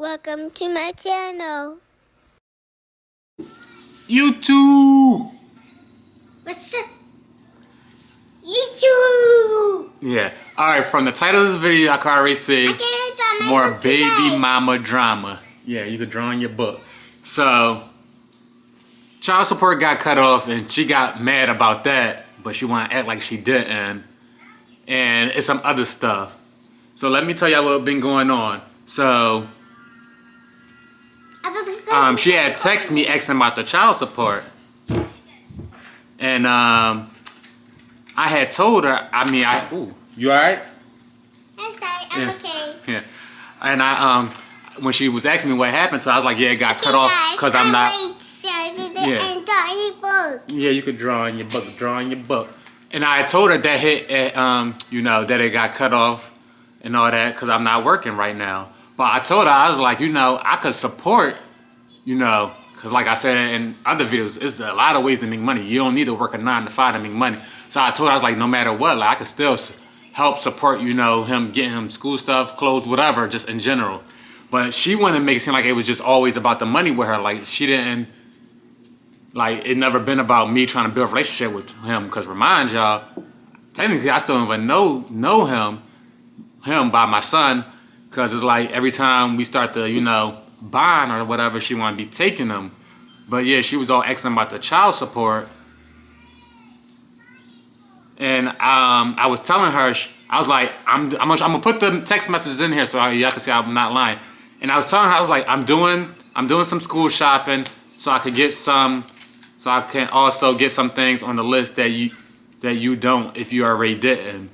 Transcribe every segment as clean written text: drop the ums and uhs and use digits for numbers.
Welcome to my channel. YouTube! What's up? YouTube! Yeah. Alright, from the title of this video, I can already see I can't draw my more book baby today. mama drama. Yeah, you could draw in your book. So, child support got cut off and she got mad about that, but she wanna act like she didn't. And it's some other stuff. So let me tell y'all what's been going on. So, she had texted me asking about the child support. And I had told her, ooh, you alright? I'm sorry, I'm okay. Yeah. And when she was asking me what happened to her, I was like, yeah, it got cut off because I'm not. And draw your book. Yeah, you could draw in your book, And I told her that that it got cut off and all that because I'm not working right now. But I told her, I was like, I could support, because like I said in other videos, it's a lot of ways to make money. You don't need to work a 9 to 5 to make money. So I told her, I was like, no matter what, like I could still help support, him getting him school stuff, clothes, whatever, just in general. But she wanted to make it seem like it was just always about the money with her. Like she didn't, like it never been about me trying to build a relationship with him. Because remind y'all, technically I still don't even know him by my son. Because it's like every time we start to, bond or whatever, she want to be taking him. But yeah, she was all asking about the child support. And I was telling her, I was like, I'm gonna put the text messages in here so y'all can see I'm not lying. And I was telling her, I was like, I'm doing some school shopping so I can also get some things on the list that you don't if you already didn't.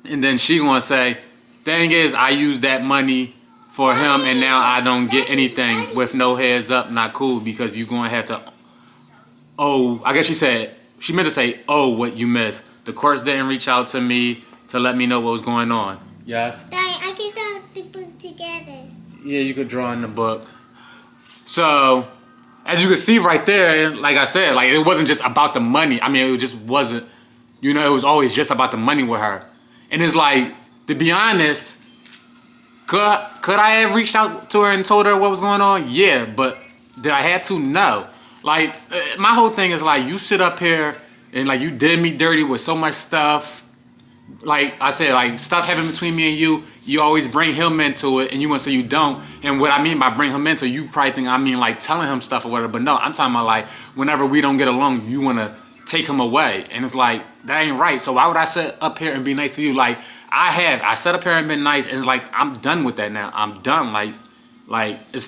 And then she gonna say, thing is, I used that money for him and now I don't get anything with no heads up, not cool, because you gonna have to I guess she meant to say, what you missed. The courts didn't reach out to me to let me know what was going on. Yes? Daddy, I can draw the book together. Yeah, you could draw in the book. So, as you can see right there, like I said, like it wasn't just about the money. I mean, it just wasn't, it was always just about the money with her. And it's like, to be honest, could I have reached out to her and told her what was going on? Yeah, but did I have to? No. Like, my whole thing is like, you sit up here and like you did me dirty with so much stuff. Like I said, like stuff happened between me and you always bring him into it and you want to say you don't. And what I mean by bring him into it, you probably think I mean like telling him stuff or whatever. But no, I'm talking about like whenever we don't get along, you want to take him away. And it's like, that ain't right. So why would I sit up here and be nice to you? Like, I sat up here and been nice, and it's like, I'm done with that now. I'm done. Like it's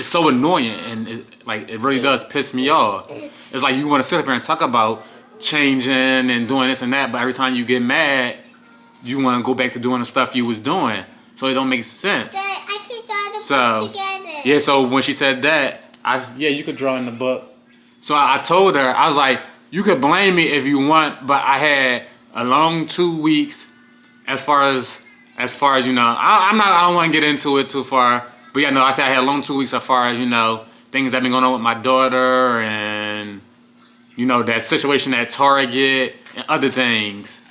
so annoying, and it really does piss me off. It's like you want to sit up here and talk about changing and doing this and that, but every time you get mad, you want to go back to doing the stuff you was doing. So it don't make sense. Dad, I can draw the book together. Yeah, so when she said that, you could draw in the book. So I told her, I was like, you could blame me if you want, but I had a long 2 weeks as far as I don't want to get into it too far. But yeah, no, I said I had a long 2 weeks as far as, things that been going on with my daughter and, that situation at Target and other things.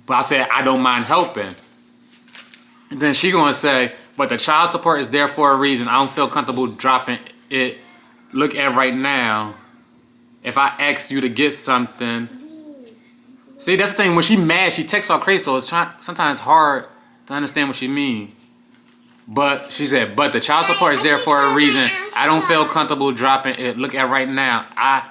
But I said, I don't mind helping. And then she gonna say, but the child support is there for a reason. I don't feel comfortable dropping it. Look at right now. If I ask you to get something. See, that's the thing. When she mad, she texts all crazy, so it's sometimes hard to understand what she means. But she said, but the child support is there for a reason. I don't feel comfortable dropping it. Look at right now. I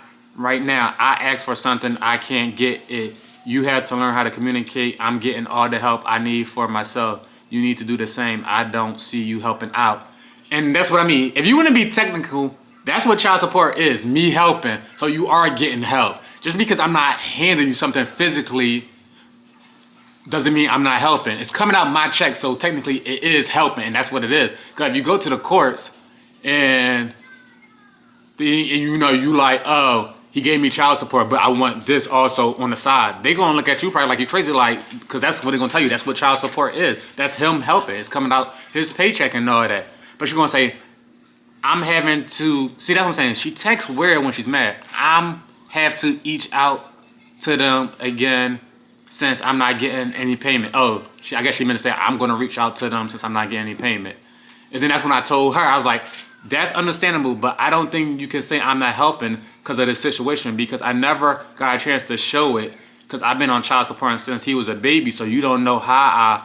asked for something. I can't get it. You have to learn how to communicate. I'm getting all the help I need for myself. You need to do the same. I don't see you helping out. And that's what I mean. If you want to be technical, that's what child support is. Me helping. So you are getting help. Just because I'm not handing you something physically doesn't mean I'm not helping. It's coming out my check, so technically it is helping, and that's what it is. Because if you go to the courts and you like, oh, he gave me child support, but I want this also on the side. They gonna look at you probably like you're crazy, like, because that's what they're gonna tell you. That's what child support is. That's him helping. It's coming out his paycheck and all that. But you're gonna say, I'm having to, see, that's what I'm saying. She texts weird when she's mad. Have to reach out to them again since I'm not getting any payment. I guess she meant to say I'm going to reach out to them since I'm not getting any payment. And then that's when I told her, I was like, that's understandable, but I don't think you can say I'm not helping because of this situation, because I never got a chance to show it, because I've been on child support since he was a baby, so you don't know how I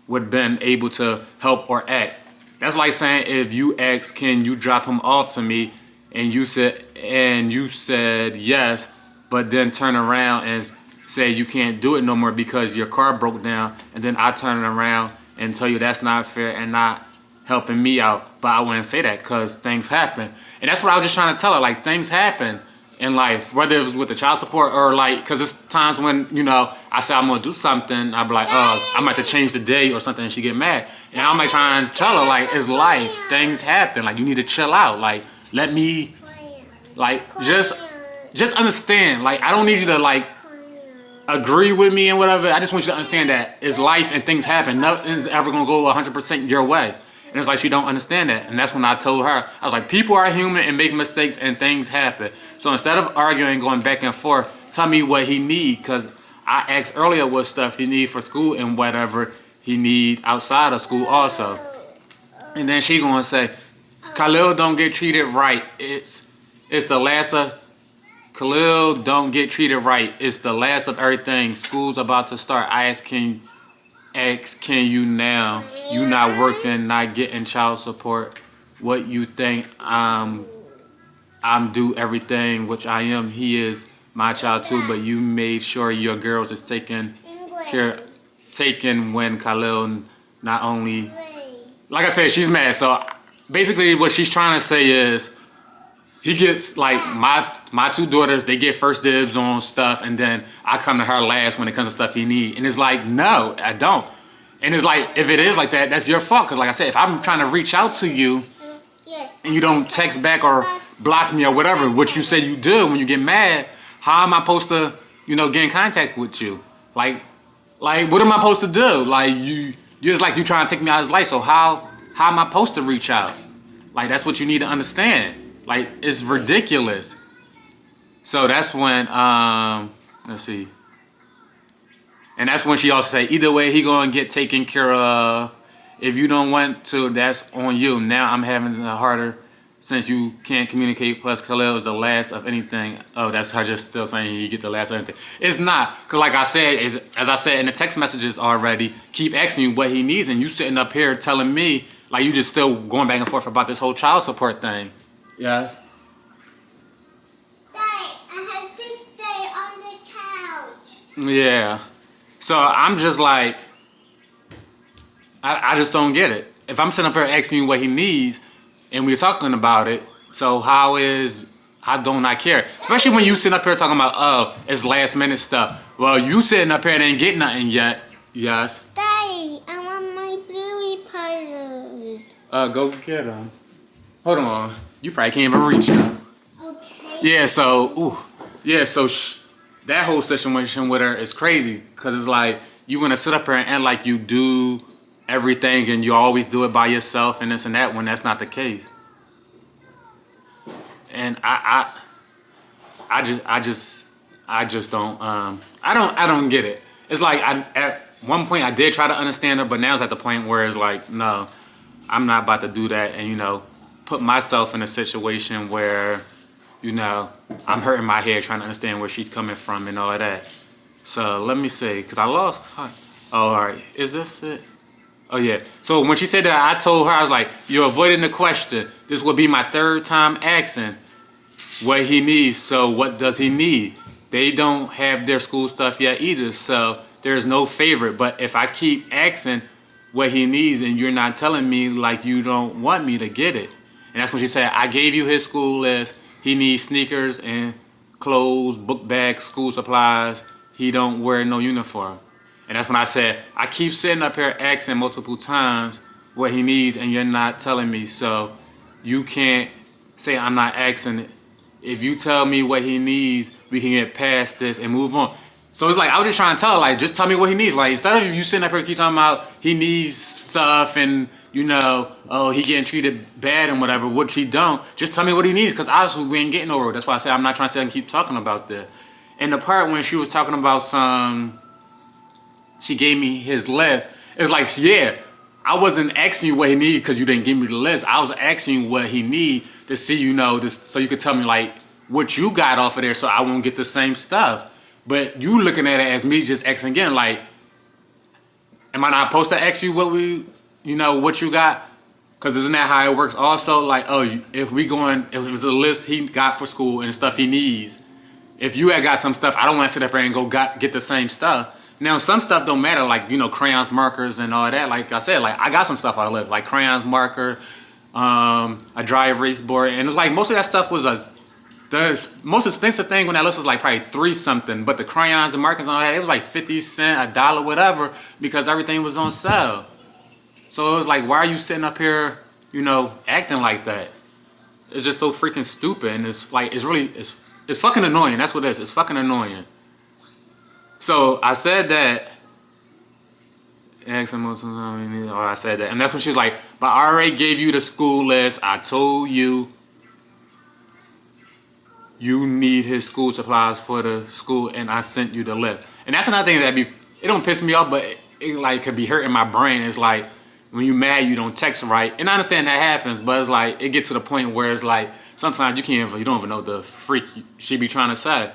would have been able to help or act. That's like saying if you asked, can you drop him off to me, and you said yes, but then turn around and say you can't do it no more because your car broke down, and then I turn around and tell you that's not fair and not helping me out. But I wouldn't say that because things happen. And that's what I was just trying to tell her, like, things happen in life, whether it was with the child support or like, because it's times when, you know, I say I'm going to do something, I'll be like, oh, I might have to change the day or something, and she get mad. And I'm like trying to tell her, like, it's life. Things happen. Like, you need to chill out. Like, let me, like, just understand. Like, I don't need you to, like, agree with me and whatever. I just want you to understand that it's life and things happen. Nothing's ever going to go 100% your way. And it's like she don't understand that. And that's when I told her, I was like, people are human and make mistakes and things happen. So instead of arguing, going back and forth, tell me what he need. Because I asked earlier what stuff he need for school and whatever he need outside of school also. And then she going to say, Khalil don't get treated right. It's the last of... Khalil don't get treated right. It's the last of everything. School's about to start. I ask, can you now? You not working, not getting child support. What you think I'm do everything, which I am. He is my child too, but you made sure your girls is taken when Khalil not only, like I said, she's mad. So basically what she's trying to say is, he gets, like, my two daughters, they get first dibs on stuff, and then I come to her last when it comes to stuff he need. And it's like, no, I don't. And it's like, if it is like that, that's your fault. Because like I said, if I'm trying to reach out to you, and you don't text back or block me or whatever, which you say you do when you get mad, how am I supposed to, you know, get in contact with you? Like what am I supposed to do? Like, you're just like, you trying to take me out of his life, so how am I supposed to reach out? Like, that's what you need to understand. Like, it's ridiculous. So that's when, let's see. And that's when she also say, either way, he gonna get taken care of. If you don't want to, that's on you. Now I'm having it harder since you can't communicate. Plus, Khalil is the last of anything. Oh, that's her just still saying you get the last of anything. It's not. Because like I said, as I said in the text messages already, keep asking you what he needs. And you sitting up here telling me, like, you just still going back and forth about this whole child support thing. Yeah. Dad, I have to stay on the couch. Yeah. So I'm just like, I just don't get it. If I'm sitting up here asking you what he needs, and we're talking about it, so how don't I care? Especially when you sitting up here talking about, oh, it's last minute stuff. Well, you sitting up here and ain't getting nothing yet. Yes. Daddy, I want my bluey puzzles. Go get them. Hold on. You probably can't even reach them. Okay. Yeah, so, that whole situation with her is crazy. Because it's like, you want to sit up here and act like you do everything and you always do it by yourself and this and that when that's not the case. And I just don't, I don't get it. It's like, at one point I did try to understand her, but now it's at the point where it's like, no, I'm not about to do that and, you know, put myself in a situation where, you know, I'm hurting my head trying to understand where she's coming from and all of that. So let me see, because I lost. Oh, all right. Is this it? Oh, yeah. So when she said that, I told her, I was like, you're avoiding the question. This will be my third time asking what he needs. So what does he need? They don't have their school stuff yet either. So there's no favorite. But if I keep asking what he needs and you're not telling me, like, you don't want me to get it. And that's when she said, I gave you his school list. He needs sneakers and clothes, book bags, school supplies. He don't wear no uniform. And that's when I said, I keep sitting up here asking multiple times what he needs and you're not telling me. So you can't say I'm not asking it. If you tell me what he needs, we can get past this and move on. So it's like, I was just trying to tell her, like, just tell me what he needs. Like, instead of you sitting up here keep talking about he needs stuff and, you know, oh, he getting treated bad and whatever, which he don't, just tell me what he needs, because obviously we ain't getting over it. That's why I said I'm not trying to sit and keep talking about this. And the part when she was talking about she gave me his list, it's like, yeah, I wasn't asking you what he needed because you didn't give me the list. I was asking you what he need to see, this, so you could tell me like what you got off of there, so I won't get the same stuff. But you looking at it as me just asking again, like, am I not supposed to ask you what what you got? Because isn't that how it works also? Like, oh, if it's a list he got for school and stuff he needs, if you had got some stuff, I don't want to sit up there and go get the same stuff. Now, some stuff don't matter, like, crayons, markers, and all that. Like I said, like, I got some stuff out of list, like crayons, marker, a dry erase board. And it was like, most of that stuff was the most expensive thing when that list was like probably $3 something. But the crayons and markers and all that, it was like 50 cents, $1, whatever, because everything was on sale. So it was like, why are you sitting up here, acting like that? It's just so freaking stupid. And it's like, it's fucking annoying. That's what it is. It's fucking annoying. So I said that. I said that. And that's when she was like, but I already gave you the school list. I told you you need his school supplies for the school, and I sent you the list. And that's another thing it don't piss me off, but it like could be hurting my brain. It's like, when you mad, you don't text right. And I understand that happens, but it's like, it gets to the point where it's like, sometimes you don't even know the freak she be trying to say.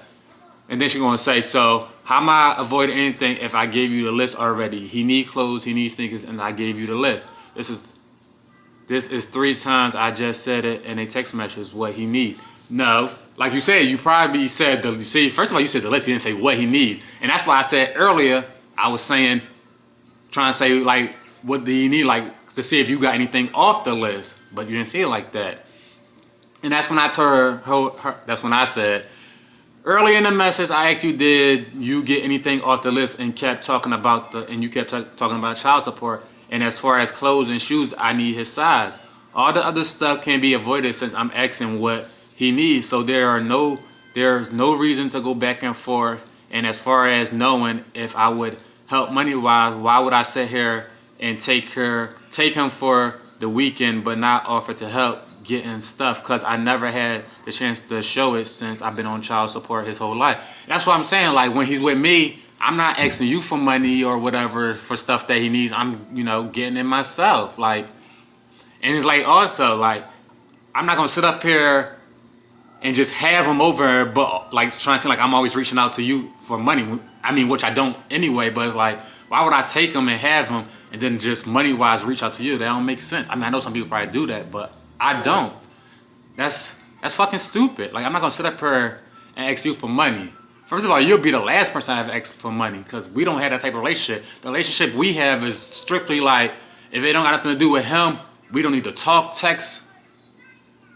And then she's going to say, so how am I avoiding anything if I gave you the list already? He need clothes, he needs sneakers, and I gave you the list. This is 3 times I just said it in a text message what he need. No, like you said, you probably said first of all, you said the list, you didn't say what he need. And that's why I said earlier, I was saying, trying to say like, what do you need, like to see if you got anything off the list, but you didn't see it like that. And that's when I told her, that's when I said, early in the message, I asked you, did you get anything off the list, and kept talking about you kept talking about child support. And as far as clothes and shoes, I need his size. All the other stuff can be avoided since I'm asking what he needs. So there's no reason to go back and forth. And as far as knowing if I would help money wise, why would I sit here and take him for the weekend, but not offer to help getting stuff? Because I never had the chance to show it since I've been on child support his whole life. That's what I'm saying. Like, when he's with me, I'm not asking you for money or whatever for stuff that he needs. I'm, getting it myself. Like, and it's like, also, like, I'm not gonna sit up here and just have him over, but like trying to seem like I'm always reaching out to you for money. I mean, which I don't anyway. But it's like, why would I take him and have him, and then just money-wise reach out to you? That don't make sense. I mean, I know some people probably do that, but I don't. That's fucking stupid. Like, I'm not gonna sit up here and ask you for money. First of all, you'll be the last person I've asked for money, because we don't have that type of relationship. The relationship we have is strictly like, if it don't got nothing to do with him, we don't need to talk, text,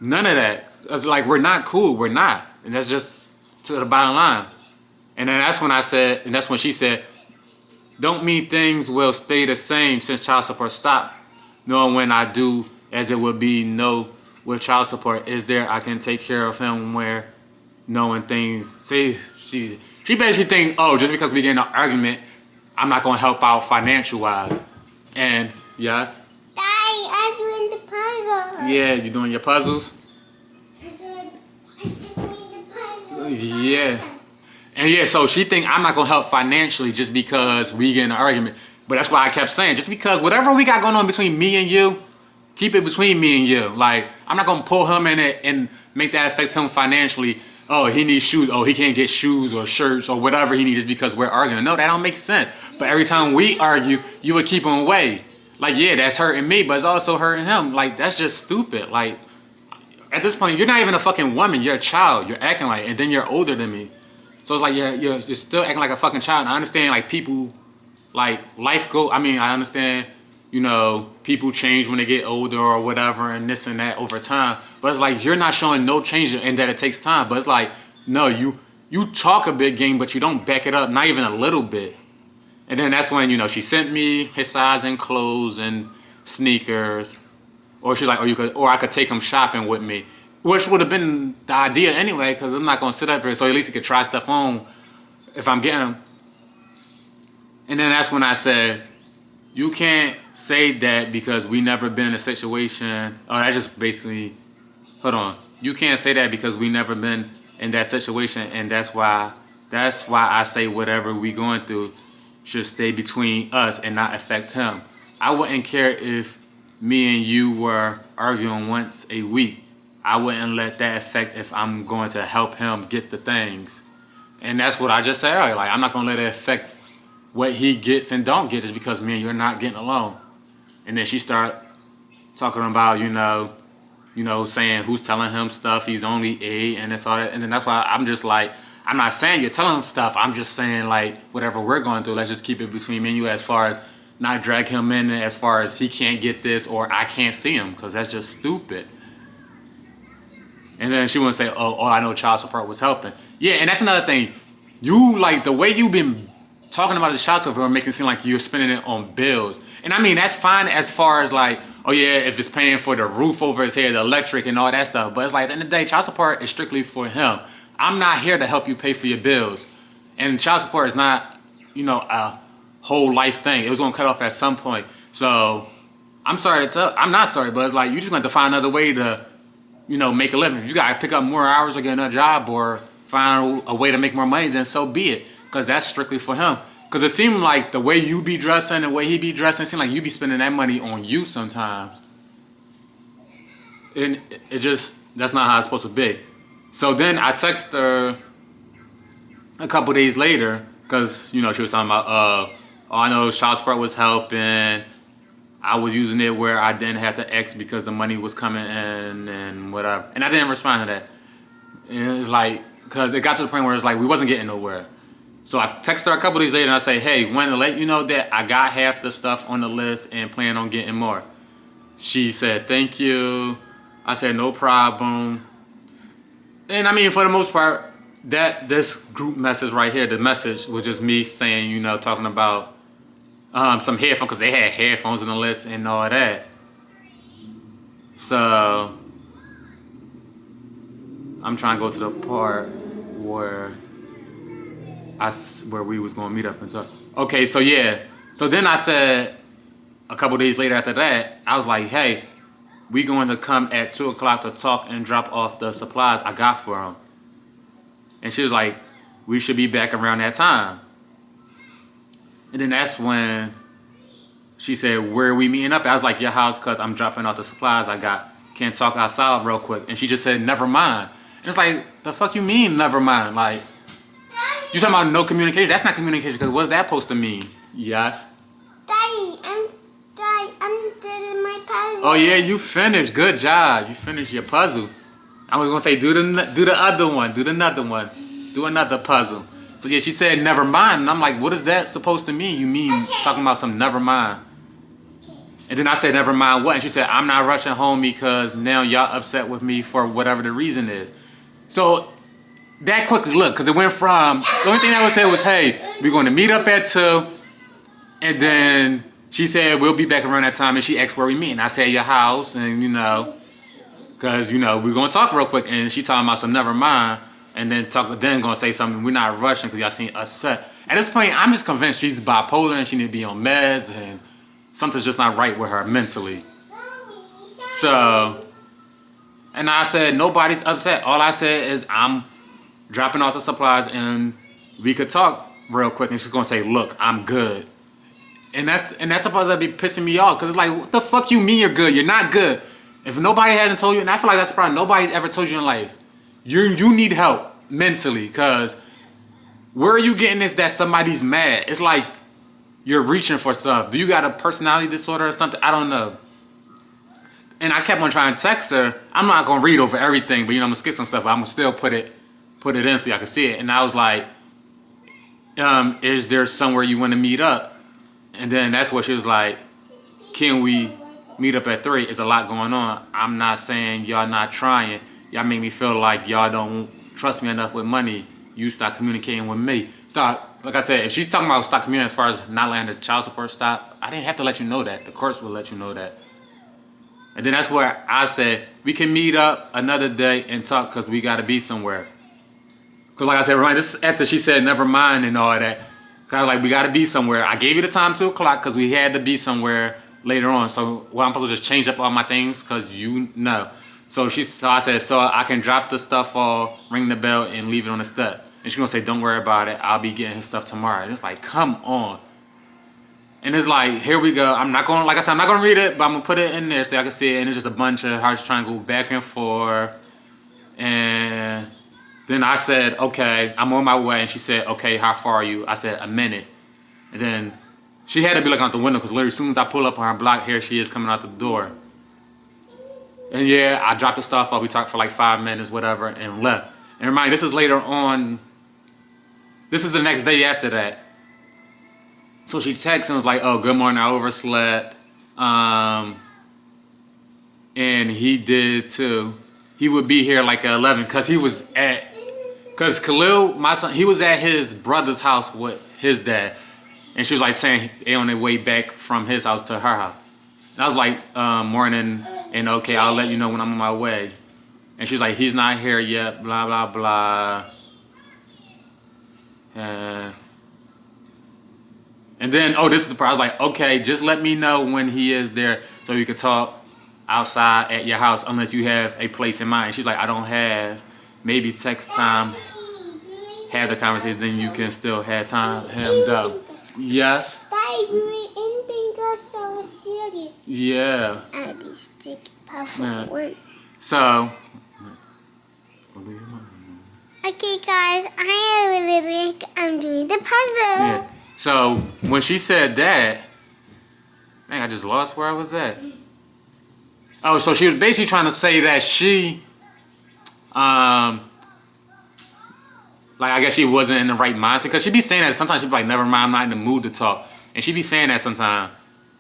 none of that. It's like, we're not cool. We're not. And that's just to the bottom line. And then that's when I said, and that's when she said, don't mean things will stay the same since child support stopped, knowing when I do, as it would be no with child support. Is there I can take care of him where knowing things, see, she basically think, oh, just because we get in an argument, I'm not going to help out financial wise. And yes? Daddy, I'm doing the puzzle. Yeah, you doing your puzzles? I'm doing the puzzle. Yeah. And yeah, so she think I'm not going to help financially just because we get in an argument. But that's why I kept saying, just because whatever we got going on between me and you, keep it between me and you. Like, I'm not going to pull him in it and make that affect him financially. Oh, he needs shoes. Oh, he can't get shoes or shirts or whatever he needs because we're arguing. No, that don't make sense. But every time we argue, you would keep him away. Like, yeah, that's hurting me, but it's also hurting him. Like, that's just stupid. Like, at this point, you're not even a fucking woman. You're a child. You're acting like, and then you're older than me. So it's like you're still acting like a fucking child. And I understand, like, people, like, I understand, people change when they get older or whatever and this and that over time. But it's like, you're not showing no change and that it takes time. But it's like, no, you talk a big game, but you don't back it up, not even a little bit. And then that's when, she sent me his size and clothes and sneakers. Or she's like, or I could take him shopping with me. Which would have been the idea anyway, because I'm not going to sit up here, so at least he could try stuff on if I'm getting him. And then that's when I said, you can't say that because we never been in a situation. Oh, that just basically, hold on. You can't say that because we never been in that situation, and that's why I say whatever we going through should stay between us and not affect him. I wouldn't care if me and you were arguing once a week. I wouldn't let that affect if I'm going to help him get the things. And that's what I just said earlier. Like, I'm not going to let it affect what he gets and don't get just because me and you're not getting along. And then she started talking about, saying who's telling him stuff. He's only 8 and that's all that. And then that's why I'm just like, I'm not saying you're telling him stuff. I'm just saying, like, whatever we're going through, let's just keep it between me and you as far as not drag him in as far as he can't get this or I can't see him, because that's just stupid. And then she wouldn't say, oh, I know child support was helping. Yeah, and that's another thing. You, like, the way you've been talking about the child support making it seem like you're spending it on bills. And I mean, that's fine as far as like, oh yeah, if it's paying for the roof over his head, the electric and all that stuff. But it's like, at the end of the day, child support is strictly for him. I'm not here to help you pay for your bills. And child support is not, a whole life thing. It was going to cut off at some point. So I'm sorry to tell, I'm not sorry, but it's like, you just going to find another way to, make a living. If you got to pick up more hours or get another job or find a way to make more money, then so be it. Because that's strictly for him. Because it seemed like the way you be dressing, the way he be dressing, it seemed like you be spending that money on you sometimes. And that's not how it's supposed to be. So then I text her a couple days later, because, she was talking about, I know child support was helping. I was using it where I didn't have to X because the money was coming in and whatever. And I didn't respond to that. And it's like, because it got to the point where it's like, we wasn't getting nowhere. So I text her a couple days later and I say, hey, wanted to let you know that I got half the stuff on the list and plan on getting more. She said, thank you. I said, no problem. And I mean, for the most part, this group message right here, the message was just me saying, talking about some headphones, because they had headphones on the list and all that. So I'm trying to go to the part where we was going to meet up and talk. Okay, so yeah. So then I said, a couple days later after that, I was like, hey, we going to come at 2 o'clock to talk and drop off the supplies I got for him. And she was like, we should be back around that time. And then that's when she said, where are we meeting up? I was like, your house, because I'm dropping off the supplies I got. Can't talk outside real quick. And she just said, never mind. And it's like, the fuck you mean, never mind? Like, you talking about no communication? That's not communication, because what's that supposed to mean? Yes? Daddy, I'm doing my puzzle. Oh yeah, you finished. Good job. You finished your puzzle. I was gonna say do the other one. Do another one. Do another puzzle. So yeah, she said never mind, and I'm like, what is that supposed to mean? You mean talking about some never mind? And then I said never mind what? And she said I'm not rushing home because now y'all upset with me for whatever the reason is. So that quickly look, because it went from the only thing I would say was, hey, we're going to meet up at 2, and then she said we'll be back around that time, and she asked where we meet, and I said your house, and because we're gonna talk real quick, and she talking about some never mind, and then gonna say something. We're not rushing because y'all seen upset. At this point, I'm just convinced she's bipolar and she need to be on meds, and something's just not right with her mentally. So, and I said nobody's upset. All I said is I'm dropping off the supplies and we could talk real quick. And she's gonna say, look, I'm good. And that's the part that be pissing me off, because it's like, what the fuck you mean you're good? You're not good. If nobody hasn't told you, and I feel like that's probably nobody's ever told you in life, you need help mentally, because where are you getting this that somebody's mad? It's like you're reaching for stuff. Do you got a personality disorder or something? I don't know. And I kept on trying to text her. I'm not gonna read over everything, but I'm gonna skip some stuff, but I'm gonna still put it in so y'all can see it. And I was like, is there somewhere you want to meet up? And then that's what she was like, can we meet up at 3? It's a lot going on. I'm not saying y'all not trying. Y'all make me feel like y'all don't trust me enough with money. You start communicating with me. So, like I said, if she's talking about stop communicating as far as not letting the child support stop, I didn't have to let you know that. The courts will let you know that. And then that's where I said, we can meet up another day and talk, because we got to be somewhere. Because like I said, right, this after she said never mind and all that. Because I was like, we got to be somewhere. I gave you the time 2 o'clock because we had to be somewhere later on. So I'm supposed to just change up all my things because So I said, so I can drop the stuff off, ring the bell, and leave it on the step. And she's going to say, don't worry about it. I'll be getting his stuff tomorrow. And it's like, come on. And it's like, here we go. I'm not gonna, like I said, I'm not gonna read it, but I'm gonna put it in there so I can see it. And it's just a bunch of hearts trying to go back and forth. And then I said, okay, I'm on my way. And she said, okay, how far are you? I said, a minute. And then she had to be looking out the window because literally as soon as I pull up on her block, here she is coming out the door. And yeah, I dropped the stuff off. We talked for like 5 minutes, whatever, and left. And remind, this is later on. This is the next day after that. So she texted and was like, oh, good morning, I overslept. And he did too. He would be here like at 11 because because Khalil, my son, he was at his brother's house with his dad. And she was like saying they on their way back from his house to her house. And I was like, morning, and okay, I'll let you know when I'm on my way. And she's like, he's not here yet, blah, blah, blah. And then, oh, this is the part. I was like, okay, just let me know when he is there so we could talk outside at your house unless you have a place in mind. And she's like, I don't have. Maybe text time, have the conversation, then you can still have time. Him though. Yes. Yeah. Yeah. So. Okay, guys, I'm doing the puzzle. Yeah. So when she said that, dang, I just lost where I was at. Oh, so she was basically trying to say that she, like I guess she wasn't in the right mindset because she'd be saying that sometimes she'd be like, never mind, I'm not in the mood to talk, and she'd be saying that sometimes.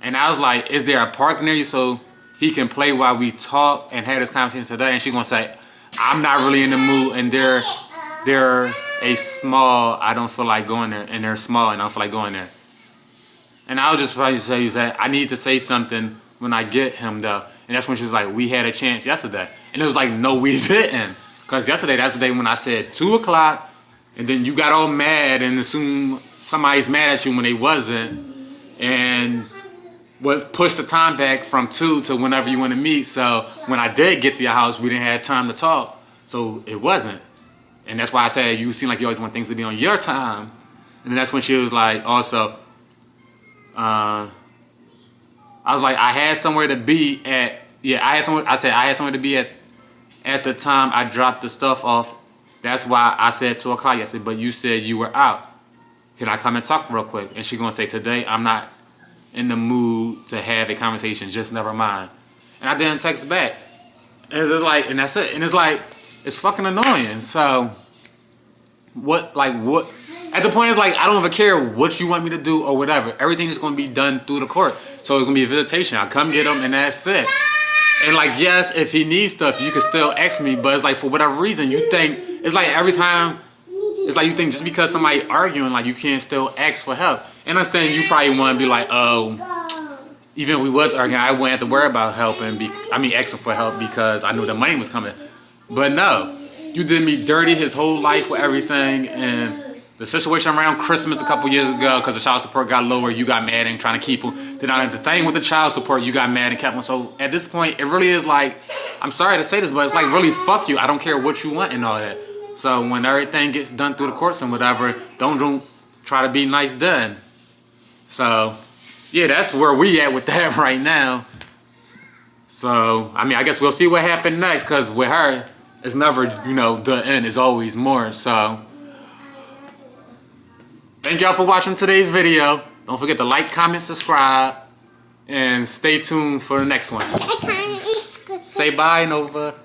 And I was like, is there a park near you so he can play while we talk and have this conversation today? And she's gonna say, I'm not really in the mood, and they're a small, I don't feel like going there, and they're small and I don't feel like going there. And I was just probably say that I need to say something when I get him though. And that's when she was like, we had a chance yesterday. And it was like, no, we didn't. Because yesterday, that's the day when I said 2 o'clock, and then you got all mad and assume somebody's mad at you when they wasn't. And what pushed the time back from 2 to whenever you want to meet. So when I did get to your house, we didn't have time to talk. So it wasn't. And that's why I said you seem like you always want things to be on your time. And then that's when she was like, also, I was like, I had somewhere to be at. Yeah, I said I had somewhere to be at the time I dropped the stuff off. That's why I said 2 o'clock yesterday. But you said you were out. Can I come and talk real quick? And she's gonna say, today I'm not in the mood to have a conversation. Just never mind. And I didn't text back. And it's just like, and that's it. And it's like, it's fucking annoying. So what? At the point, it's like, I don't even care what you want me to do or whatever. Everything is going to be done through the court. So it's going to be a visitation. I'll come get him and that's it. And like, yes, if he needs stuff, you can still ask me. But it's like, for whatever reason, you think, it's like every time, it's like you think just because somebody arguing, like you can't still ask for help. And I understand you probably want to be like, oh, even if we was arguing, I wouldn't have to worry about helping. Asking for help because I knew the money was coming. But no, you did me dirty his whole life with everything. And the situation around Christmas a couple years ago, because the child support got lower, you got mad and trying to keep him. Then the thing with the child support, you got mad and kept him. So at this point, it really is like, I'm sorry to say this, but it's like, really, fuck you. I don't care what you want and all that. So when everything gets done through the courts and whatever, don't try to be nice done. So yeah, that's where we at with that right now. So, I guess we'll see what happens next, because with her, it's never, the end. It's always more. So, thank y'all for watching today's video. Don't forget to like, comment, subscribe, and stay tuned for the next one. Say bye, Nova.